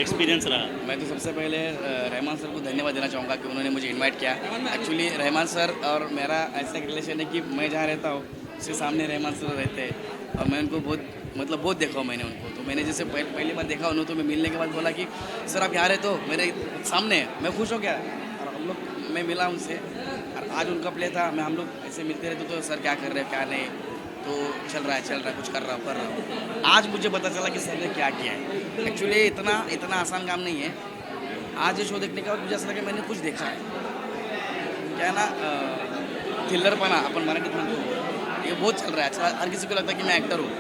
Experience रहा? मैं तो सबसे पहले रहमान सर को धन्यवाद देना चाहूँगा कि उन्होंने मुझे इनवाइट किया। एक्चुअली रहमान सर और मेरा ऐसा एक रिलेशन है कि मैं जहाँ रहता हूँ उसके सामने रहमान सर रहते हैं और मैं उनको बहुत देखा हूँ मैंने उनको। तो मैंने जैसे पहली बार देखा उन्होंने, तो मैं मिलने के बाद बोला कि सर आप यहाँ रहते हो, मेरे सामने है, मैं खुश हो गया। और हम लोग, मैं मिला उनसे और आज उनका प्ले था, हम लोग ऐसे मिलते रहते तो सर क्या कर रहे हैं क्या नहीं, तो चल रहा है कुछ कर रहा हूँ। आज मुझे पता चला कि सर ने क्या किया है। एक्चुअली इतना आसान काम नहीं है। आज ये शो देखने के बाद मुझे ऐसा लगा मैंने कुछ देखा है। क्या है ना, थिल्लरपना अपन मराठीत म्हणतो, ये बहुत चल रहा है। अच्छा, हर किसी को लगता है कि मैं एक्टर हूँ,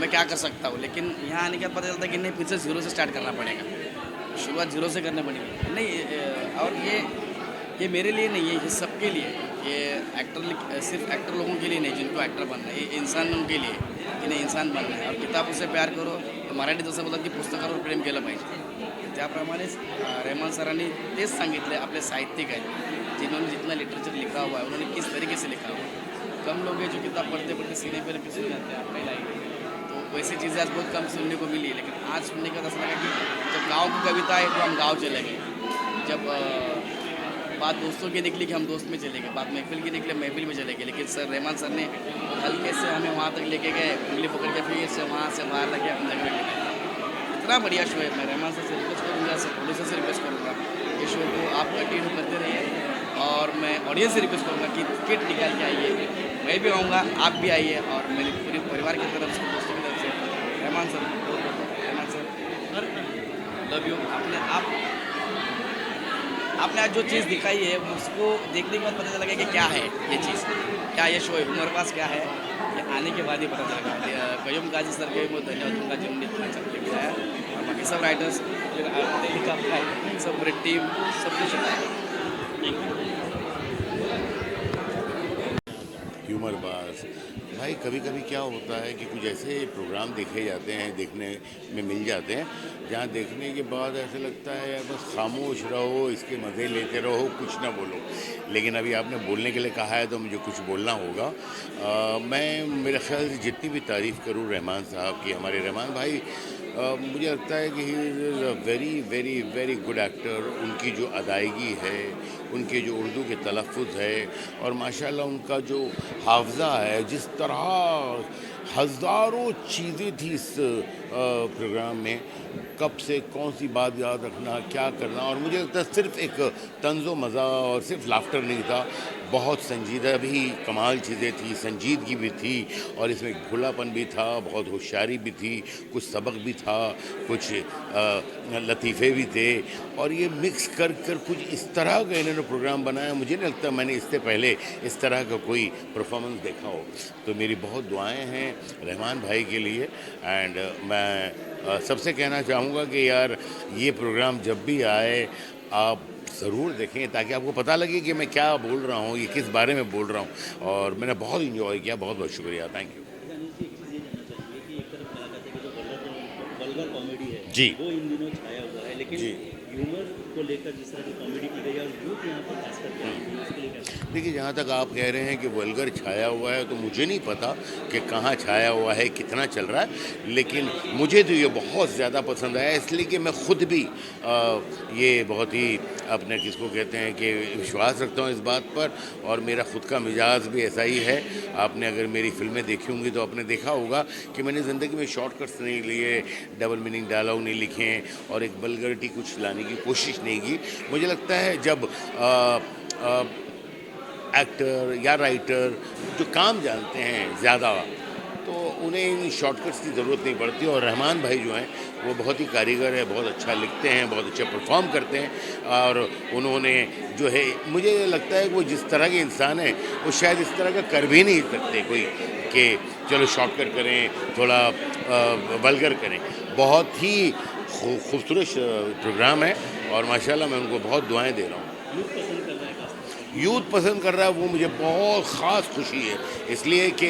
मैं क्या कर सकता हूँ, लेकिन यहाँ आने के बाद पता चलता है कि नहीं, फिर से ज़ीरो से स्टार्ट करना पड़ेगा, शुरुआत ज़ीरो से करनी पड़ेगी। नहीं, और ये मेरे लिए नहीं है, ये सबके लिए। ये सिर्फ एक्टर लोगों के लिए नहीं जिनको एक्टर बनना है, ये इंसानों के लिए, इन्हें इंसान बनना है। और किताबों से प्यार करो, तो मराठी जसं बोलतात की पुस्तकावर प्रेम केलं पाहिजे, त्याप्रमाणेच रहमान सरांनी तेच सांगितलं। आपले साहित्यिक आहेत जिन्होंने जितना लिटरेचर लिखा हुआ है, उन्होंने किस तरीके से लिखा हुआ है। कम लोग हैं जो किताब पढ़ते पढ़ते सीने पर रख के सुन जाते हैं पहला ही। तो वैसी चीज़ें आज बहुत कम सुनने को मिली है, लेकिन आज सुनने का ऐसा लगा कि जब गाँव की कविता है तो हम गाँव चले गए, जब बात दोस्तों की निकली कि हम दोस्त में चले गए, बात महफिल की निकली महफिल में चले गए। लेकिन सर रहमान सर ने हल्के से हमें वहाँ तक लेके गए, उंगली पकड़ के फिर से वहाँ से बाहर लगे अपने जगह में लेके गए। इतना बढ़िया शो है। मैं रहमान सर से रिक्वेस्ट करूँगा, सर प्रोड्यूसर से रिक्वेस्ट करूँगा, ये शो को आप कंटिन्यू करते रहिए। और मैं ऑडियंस से रिक्वेस्ट करूँगा कि टिकट निकाल के आइए, मैं भी आऊँगा, आप भी आइए। और मेरे पूरे परिवार की तरफ से, दोस्तों की तरफ से Rahman sir, Rahman sir love you. आपने आज जो चीज़ दिखाई है उसको देखने के बाद पता चला कि क्या है ये चीज़, क्या ये शो है, हमारे पास क्या है, ये आने के बाद ही पता चलेगा। कयूम काजी सर के बहुत धन्यवाद दूंगा जिन्होंने इतना अच्छा प्ले किया है, और बाकी सब राइटर्स लिखा है, सब पूरी टीम, सब कुछ है। ह्यूमर बास भाई, कभी कभी क्या होता है कि कुछ ऐसे प्रोग्राम देखे जाते हैं, देखने में मिल जाते हैं, जहाँ देखने के बाद ऐसा लगता है यार बस खामोश रहो, इसके मज़े लेते रहो, कुछ ना बोलो। लेकिन अभी आपने बोलने के लिए कहा है तो मुझे कुछ बोलना होगा। मैं मेरे ख्याल से जितनी भी तारीफ़ करूँ रहमान साहब की, हमारे रहमान भाई, मुझे लगता है कि he is a very very very good actor. उनकी जो अदायगी है, उनके जो उर्दू के तलफ़ुज़ है, और माशाल्लाह उनका जो हाफ़ज़ा है, जिस तरह हज़ारों चीज़ें थी इस प्रोग्राम में, कब से कौन सी बात याद रखना, क्या करना। और मुझे लगता है सिर्फ़ एक तंज़ो मज़ा और सिर्फ लाफ्टर नहीं था, बहुत संजीदा भी कमाल चीज़ें थी, संजीदगी भी थी, और इसमें खुलापन भी था, बहुत होशियारी भी थी, कुछ सबक भी था, कुछ लतीफ़े भी थे, और ये मिक्स कर कुछ इस तरह का इन्होंने प्रोग्राम बनाया। मुझे नहीं लगता मैंने इससे पहले इस तरह का कोई परफॉर्मेंस देखा हो। तो मेरी बहुत दुआएं हैं रहमान भाई के लिए। एंड मैं सबसे कहना चाहूँगा कि यार ये प्रोग्राम जब भी आए आप ज़रूर देखें, ताकि आपको पता लगे कि मैं क्या बोल रहा हूँ, ये किस बारे में बोल रहा हूँ। और मैंने बहुत इंजॉय किया। बहुत बहुत शुक्रिया, थैंक यू। वल्गर कॉमेडी है जी वो इन दिनों छाया हुआ है, लेकिन जी। ह्यूमर को लेकर जिस तरह की कॉमेडी की गई है और यूथ यहाँ पर खास करके उसके लिए क्या? देखिए, जहाँ तक आप कह रहे हैं कि वल्गर छाया हुआ है, तो मुझे नहीं पता कि कहाँ छाया हुआ है, कितना चल रहा है, लेकिन मुझे तो ये बहुत ज़्यादा पसंद आया, इसलिए कि मैं ख़ुद भी ये बहुत ही अपने किसको कहते हैं कि विश्वास रखता हूँ इस बात पर, और मेरा ख़ुद का मिजाज भी ऐसा ही है। आपने अगर मेरी फ़िल्में देखी होंगी तो आपने देखा होगा कि मैंने ज़िंदगी में शॉर्टकट्स नहीं लिए, डबल मीनिंग डायलॉग नहीं लिखे, और एक वल्गरिटी कुछ लाने की कोशिश नहीं की। मुझे लगता है जब एक्टर या राइटर जो काम जानते हैं ज़्यादा, तो उन्हें इन शॉर्टकट्स की ज़रूरत नहीं पड़ती। और रहमान भाई जो हैं वो बहुत ही कारीगर है, बहुत अच्छा लिखते हैं, बहुत अच्छा परफॉर्म करते हैं। और उन्होंने जो है, मुझे लगता है कि वो जिस तरह के इंसान हैं वो शायद इस तरह का कर भी नहीं सकते कोई, कि चलो शॉर्टकट करें, थोड़ा वल्गर करें। बहुत ही खूबसूरत प्रोग्राम है, और माशाल्लाह मैं उनको बहुत दुआएं दे रहा हूँ। यूथ पसंद कर रहा है, वो मुझे बहुत ख़ास खुशी है, इसलिए कि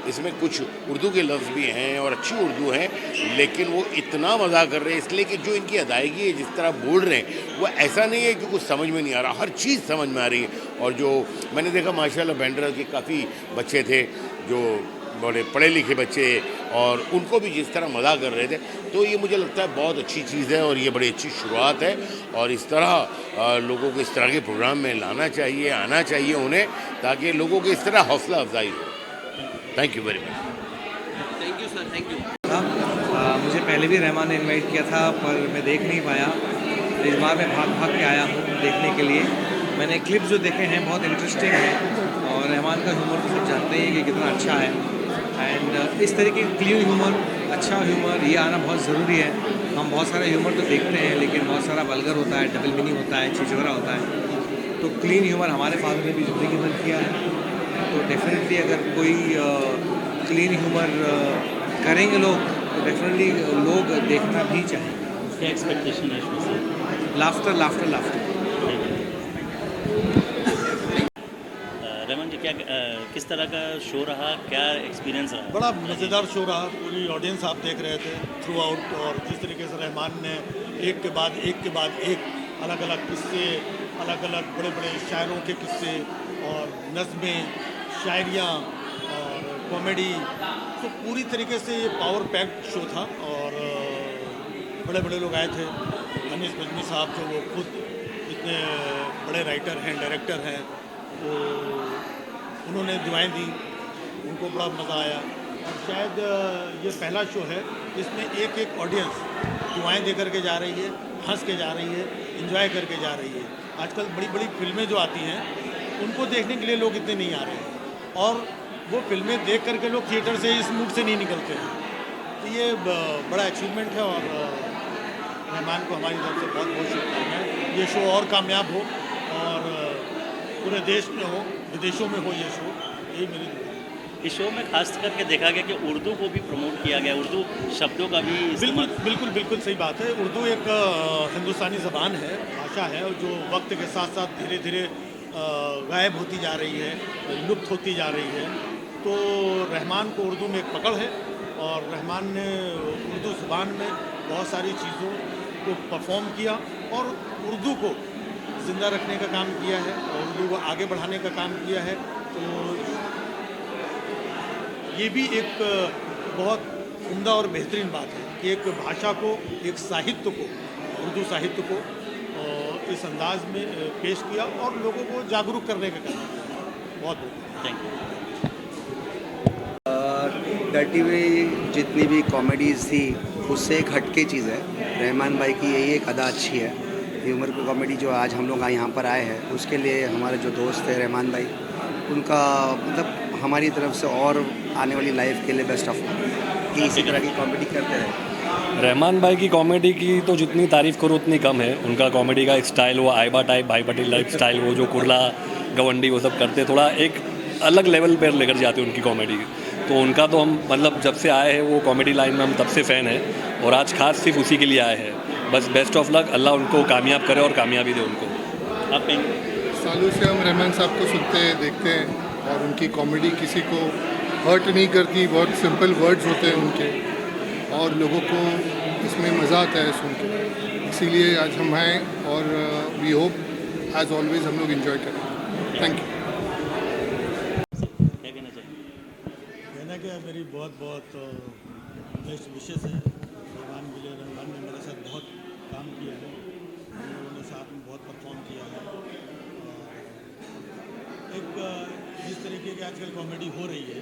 इसमें कुछ उर्दू के लफ्ज़ भी हैं और अच्छी उर्दू हैं, लेकिन वो इतना मज़ा कर रहे हैं इसलिए कि जो इनकी अदायगी है, जिस तरह बोल रहे हैं, वो ऐसा नहीं है कि कुछ समझ में नहीं आ रहा, हर चीज़ समझ में आ रही है। और जो मैंने देखा माशाल्लाह बैंड्रा के काफ़ी बच्चे थे जो बड़े पढ़े लिखे बच्चे, और उनको भी जिस तरह मज़ा कर रहे थे, तो ये मुझे लगता है बहुत अच्छी चीज़ है और ये बड़ी अच्छी शुरुआत है। और इस तरह लोगों को इस तरह के प्रोग्राम में लाना चाहिए, आना चाहिए उन्हें, ताकि लोगों की इस तरह हौसला अफजाई हो। Thank you very much. Thank you sir, thank you. मुझे पहले भी रहमान ने इनवाइट किया था पर मैं देख नहीं पाया। इस बार मैं भाग भाग के आया हूँ देखने के लिए। मैंने क्लिप्स जो देखे हैं बहुत इंटरेस्टिंग हैं और रहमान का ह्यूमर तो सब जानते ही हैं कि कितना अच्छा है। एंड इस तरीके की क्लीन ह्यूमर, अच्छा ह्यूमर ये आना बहुत ज़रूरी है। हम बहुत सारा ह्यूमर तो देखते हैं लेकिन बहुत सारा वल्गर होता है, डबल मीनिंग होता है, छिछोरा होता है। तो क्लीन ह्यूमर हमारे फादर ने भी ज़िंदगी भर किया है। तो डेफिनेटली अगर कोई क्लीन ह्यूमर करेंगे लोग तो डेफिनेटली लोग देखना भी चाहिए। क्या एक्सपेक्टेशन है शो से? Laughter laughter laughter. Rahman ji, क्या किस तरह का शो रहा, क्या एक्सपीरियंस रहा? बड़ा मज़ेदार शो रहा। पूरी ऑडियंस आप देख रहे थे थ्रू आउट, और जिस तरीके से रहमान ने एक के बाद एक अलग अलग किस्से, अलग अलग बड़े बड़े शायरों के किस्से और नज़में, शायरियाँ और कॉमेडी, तो पूरी तरीके से ये पावर पैक्ड शो था। और बड़े बड़े लोग आए थे। अनीस बजमी साहब जो वो खुद इतने बड़े राइटर हैं, डायरेक्टर हैं, तो उन्होंने दुआएं दी, उनको बड़ा मज़ा आया। और शायद ये पहला शो है जिसमें एक एक ऑडियंस दुआएं दे करके जा रही है, हंस के जा रही है, एंजॉय करके जा रही है। आजकल बड़ी बड़ी फिल्में जो आती हैं उनको देखने के लिए लोग इतने नहीं आ रहे हैं, और वो फिल्में देख करके लोग थिएटर से इस मूड से नहीं निकलते हैं। तो ये बड़ा अचीवमेंट है और रहमान को हमारी तरफ से बहुत बहुत शुभकामनाएं। ये शो और कामयाब हो और पूरे देश में हो, विदेशों में हो ये शो, यही मेरी दुआ है। इस शो में खास करके देखा गया कि उर्दू को भी प्रमोट किया गया, उर्दू शब्दों का भी इस्तेमाल। बिल्कुल सही बात है। उर्दू एक हिंदुस्तानी ज़बान है, भाषा है, और जो वक्त के साथ साथ धीरे धीरे गायब होती जा रही है, लुप्त होती जा रही है। तो रहमान को उर्दू में एक पकड़ है और रहमान ने उर्दू ज़बान में बहुत सारी चीज़ों को परफॉर्म किया और उर्दू को ज़िंदा रखने का काम किया है और उर्दू को आगे बढ़ाने का काम किया है। तो ये भी एक बहुत उम्दा और बेहतरीन बात है कि एक भाषा को, एक साहित्य को, उर्दू साहित्य को इस अंदाज में पेश किया और लोगों को जागरूक करने का काम किया। बहुत बहुत थैंक यू। डर्टी हुई जितनी भी कॉमेडीज़ थी उससे एक हटके चीज़ है। रहमान भाई की यही एक अदा अच्छी है। ह्यूमर की कॉमेडी जो आज हम लोग यहाँ पर आए हैं उसके लिए हमारे जो दोस्त हैं रहमान भाई, उनका मतलब हमारी तरफ से और आने वाली लाइफ के लिए बेस्ट ऑफ लक कि इसी तरह की कॉमेडी करते रहे। रहमान भाई की कॉमेडी की तो जितनी तारीफ़ करो उतनी कम है। उनका कॉमेडी का एक स्टाइल, वो आइबा टाइप, भाई पटेल टाइप स्टाइल, वो जो कुर्ला गवंडी वो सब करते, थोड़ा एक अलग लेवल पर लेकर जाते उनकी कॉमेडी। तो उनका तो हम मतलब जब से आए हैं वो कॉमेडी लाइन में हम तब से फ़ैन हैं और आज खास सिर्फ उसी के लिए आए हैं। बस बेस्ट ऑफ लक, अल्लाह उनको कामयाब करे और कामयाबी दे उनको। आप कहेंगे? सालों से हम रहमान साहब को सुनते हैं, देखते हैं और उनकी कॉमेडी किसी को हर्ट नहीं करती। बहुत सिंपल वर्ड्स होते हैं उनके और लोगों को इसमें मज़ा आता है सुन के। इसीलिए आज हम आए और वी होप एज ऑलवेज हम लोग एंजॉय करें। Thank you. क्या कहना चाहिए? कहना क्या, मेरी बहुत बहुत बेस्ट विशेस है रहमान के लिए। रहमान ने मेरे साथ बहुत काम किया है, हम लोगों ने साथ में बहुत परफॉर्म किया है। और एक जिस तरीके की आजकल कॉमेडी हो रही है,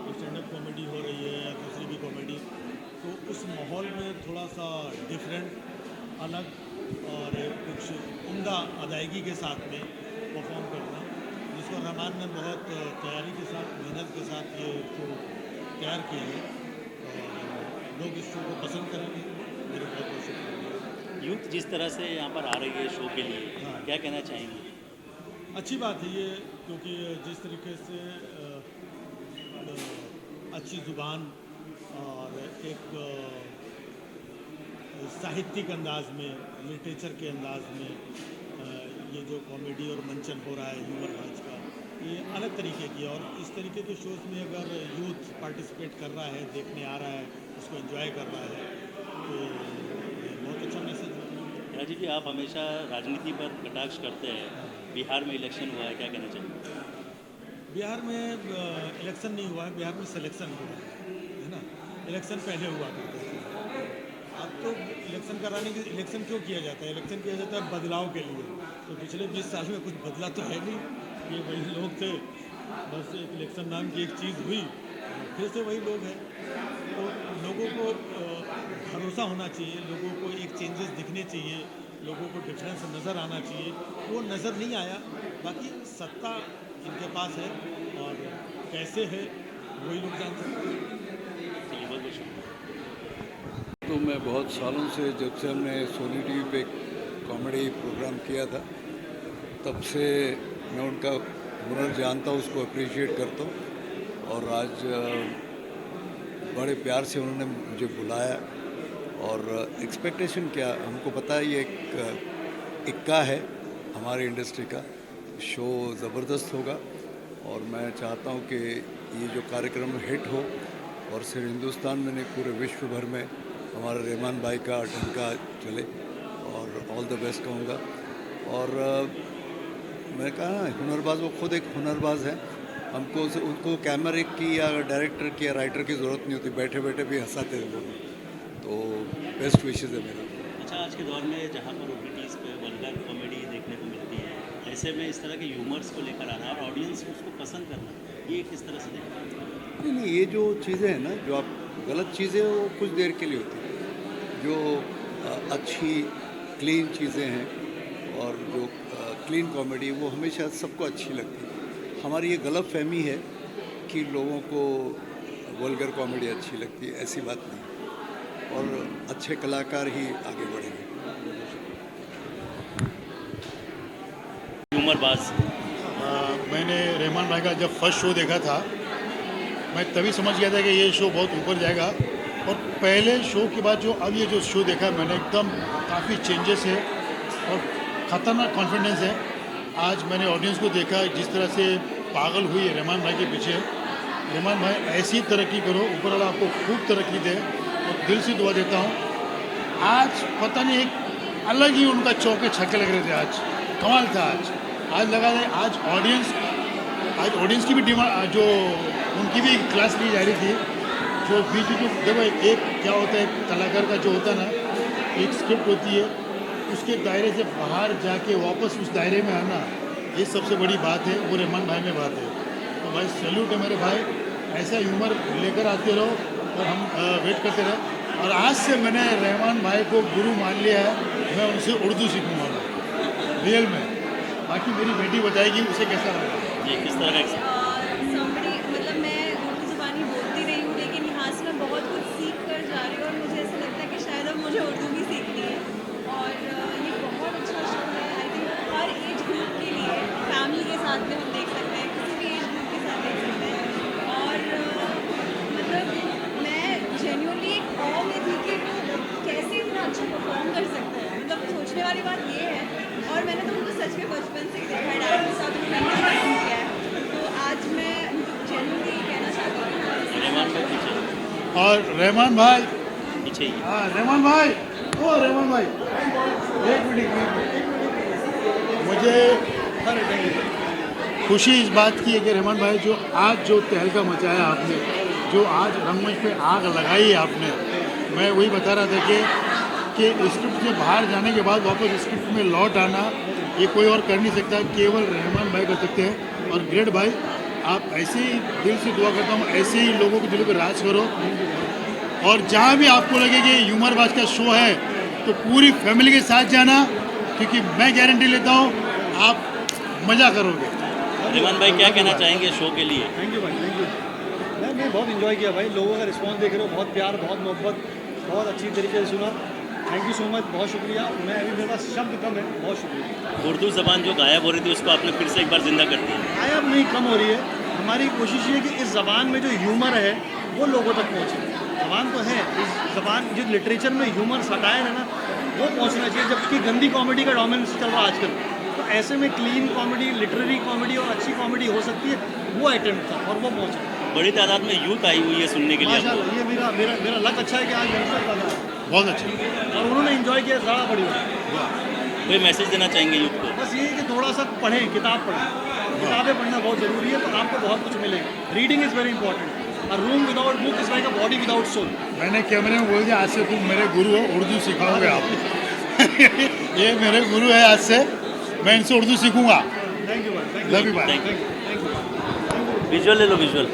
स्टैंड अप कॉमेडी हो रही है या दूसरी भी कॉमेडी, तो उस माहौल में थोड़ा सा डिफरेंट, अलग और कुछ उम्दा अदायगी के साथ में परफॉर्म करना, जिसको रहमान ने बहुत तैयारी के साथ, मेहनत के साथ ये शो तैयार किया है और लोग इस शो को पसंद करेंगे। मेरे बहुत बहुत शुक्रिया। यूथ जिस तरह से यहाँ पर आ रही है शो के लिए, हाँ। क्या कहना चाहेंगे? अच्छी बात है ये, क्योंकि जिस तरीके से अच्छी ज़ुबान और एक साहित्यिक अंदाज में, लिटरेचर के अंदाज में ये जो कॉमेडी और मंचन हो रहा है ह्यूमर आज का, ये अलग तरीके की। और इस तरीके के शोज़ में अगर यूथ पार्टिसिपेट कर रहा है, देखने आ रहा है, उसको एंजॉय कर रहा है, तो ये बहुत अच्छा मैसेज है। राजीव जी, आप हमेशा राजनीति पर कटाक्ष करते हैं। बिहार में इलेक्शन हुआ है, क्या कहना चाहिए? बिहार में इलेक्शन नहीं हुआ है, बिहार में सिलेक्शन हुआ है ना। इलेक्शन पहले हुआ करते थे तो इलेक्शन कराने के इलेक्शन क्यों किया जाता है? इलेक्शन किया जाता है बदलाव के लिए। तो पिछले 20 साल में कुछ बदला तो है नहीं, ये वही लोग थे, बस एक इलेक्शन नाम की एक चीज़ हुई, फिर से वही लोग हैं। तो लोगों को भरोसा होना चाहिए, लोगों को एक चेंजेस दिखने चाहिए, लोगों को डिफरेंस नज़र आना चाहिए, वो नज़र नहीं आया। बाकी सत्ता इनके पास है और कैसे है वही लोग जान सकते हैं। चलिए, बहुत बहुत शुक्रिया। तो मैं बहुत सालों से, जब से हमने सोनी टीवी पे कॉमेडी प्रोग्राम किया था, तब से मैं उनका हुनर जानता हूँ, उसको अप्रिशिएट करता हूँ। और आज बड़े प्यार से उन्होंने मुझे बुलाया और एक्सपेक्टेशन क्या, हमको पता है ये एक इक्का है हमारी इंडस्ट्री का, शो ज़बरदस्त होगा और मैं चाहता हूँ कि ये जो कार्यक्रम हिट हो और सिर्फ हिंदुस्तान में नहीं पूरे विश्व भर में हमारे रहमान भाई का डंका चले और ऑल द बेस्ट कहूँगा। और मैं कहा हुनरबाज, वो खुद एक हुनरबाज है, हमको उनको कैमरे की या डायरेक्टर की या राइटर की ज़रूरत नहीं होती, बैठे बैठे भी हंसाते हैं लोग। तो बेस्ट विशेज़ है मेरा। अच्छा, आज के दौर में जहाँ पर OTTs पे वल्गर कॉमेडी देखने को मिलती है, ऐसे में इस तरह के ह्यूमर्स को लेकर आना और ऑडियंस उसको पसंद करना, ये किस तरह से देखना है? नहीं, ये जो चीज़ें हैं ना, जो आप गलत चीज़ें वो कुछ देर के लिए होती हैं, जो अच्छी क्लीन चीज़ें हैं और जो क्लीन कॉमेडी वो हमेशा सबको अच्छी लगती है। हमारी ये गलत फहमी है कि लोगों को वल्गर कॉमेडी अच्छी लगती है, ऐसी बात नहीं, और अच्छे कलाकार ही आगे बढ़ेंगे। ह्यूमरबाज, मैंने रहमान भाई का जब फर्स्ट शो देखा था, मैं तभी समझ गया था कि ये शो बहुत ऊपर जाएगा। और पहले शो के बाद जो अब ये जो शो देखा मैंने, एकदम काफ़ी चेंजेस है और ख़तरनाक कॉन्फिडेंस है। आज मैंने ऑडियंस को देखा जिस तरह से पागल हुई है रहमान भाई के पीछे। रहमान भाई ऐसी तरक्की करो, ऊपर वाला आपको खूब तरक्की दे और दिल से दुआ देता हूँ। आज पता नहीं एक अलग ही उनका चौके छक्के लग रहे थे, आज कमाल था। आज लगा है आज ऑडियंस की भी डिमांड, जो उनकी भी क्लास ली जा रही थी। जो बीच जो देखो एक क्या होता है, कलाकार का जो होता है ना, एक स्क्रिप्ट होती है, उसके दायरे से बाहर जाके वापस उस दायरे में आना, ये सबसे बड़ी बात है। वो रहमान भाई में बात है। तो भाई सैल्यूट है मेरे भाई, ऐसा ह्यूमर लेकर आते रहो और हम वेट करते रहे। और आज से मैंने रहमान भाई को गुरु मान लिया है, मैं उनसे उर्दू सीखूँगा रियल में। बाकी मेरी बेटी बताएगी उसे कैसा लगा। ये किस तरह का मतलब मैं उर्दू ज़ुबानी बोलती रही हूँ, लेकिन यहाँ से मैं बहुत कुछ सीख कर जा रही हूँ और मुझे ऐसा लगता है कि शायद अब मुझे उर्दू भी सीखनी है। और ये बहुत अच्छा शो है। I think her age group के लिए, फैमिली के साथ में हम देख सकते हैं, किसी भी एज ग्रुप के साथ देख सकते हैं। और मतलब मैं जेन्युइनली एक ऑ में थी कि वो कैसे इतना अच्छा परफॉर्म कर सकते हैं। मतलब सोचने वाली बात ये है। और मैंने तो उनको सच में बचपन से ही देखा है, डैडी के साथ उन्होंने पसंद किया है। तो आज मैं जेन्युइनली कहना चाहती हूँ रहमान भाई पीछे, और रहमान भाई पीछे ही हाँ, रहमान भाई, ओ रहमान भाई, एक मिनट। मुझे खुशी इस बात की है कि रहमान भाई जो आज जो तहलका मचाया आपने, जो आज रंगमंच पे आग लगाई है आपने, मैं वही बता रहा था कि स्क्रिप्ट से बाहर जाने के बाद वापस स्क्रिप्ट में लौट आना, ये कोई और कर नहीं सकता, केवल रहमान भाई कर सकते हैं। और ग्रेट भाई, आप ऐसे ही दिल से दुआ करता हूँ, ऐसे ही लोगों के दिलों पर राज करो। और जहाँ भी आपको लगे कि ह्यूमरबाज का शो है तो पूरी फैमिली के साथ जाना, क्योंकि मैं गारंटी लेता हूँ आप मज़ा करोगे। रहमान भाई क्या कहना चाहेंगे शो के लिए? थैंक यू भाई, थैंक यू। मैं बहुत इन्जॉय किया भाई, लोगों का रिस्पांस देख रहे हो, बहुत प्यार, बहुत मोहब्बत, बहुत अच्छी तरीके से सुना। थैंक यू सो मच, बहुत शुक्रिया। मैं अभी मेरे पास शब्द कम है, बहुत शुक्रिया। उर्दू ज़बान जो गायब हो रही थी उसको आपने फिर से एक बार जिंदा कर दिया। गायब नहीं, कम हो रही है। हमारी कोशिश ये है कि इस ज़बान में जो ह्यूमर है वो लोगों तक पहुँचे। ज़बान तो है, इस ज़बान जो लिटरेचर में ह्यूमर सटायर है ना, वो पहुँचना चाहिए। जबकि गंदी कॉमेडी का डोमिनेंस चल रहा है आजकल, तो ऐसे में क्लीन कॉमेडी, लिटरेरी कॉमेडी और अच्छी कॉमेडी हो सकती है, वो अटेम्प्ट था और वो पहुँचा। बड़ी तादाद में यूथ आई हुई है सुनने के लिए। माशाल्लाह, ये मेरा मेरा मेरा लक अच्छा है कि आज यंगस्टर का था बहुत अच्छा, और उन्होंने इन्जॉय किया, ज़्यादा बढ़िया। कोई मैसेज देना चाहेंगे यूथ को? बस ये है कि थोड़ा सा पढ़ें, किताब पढ़ें, किताबें पढ़ना बहुत ज़रूरी है, तो आपको बहुत कुछ मिलेगा। Reading is very important. A room without book is like a body without soul. मैंने कैमरे में बोल दिया आज से तुम मेरे गुरु हो, उर्दू सिखाओगे आप। ये मेरे गुरु है, आज से मैं इनसे उर्दू सीखूंगा। Thank you, man. Thank you. Love you bye. Thank you. Visual ले लो विजुअल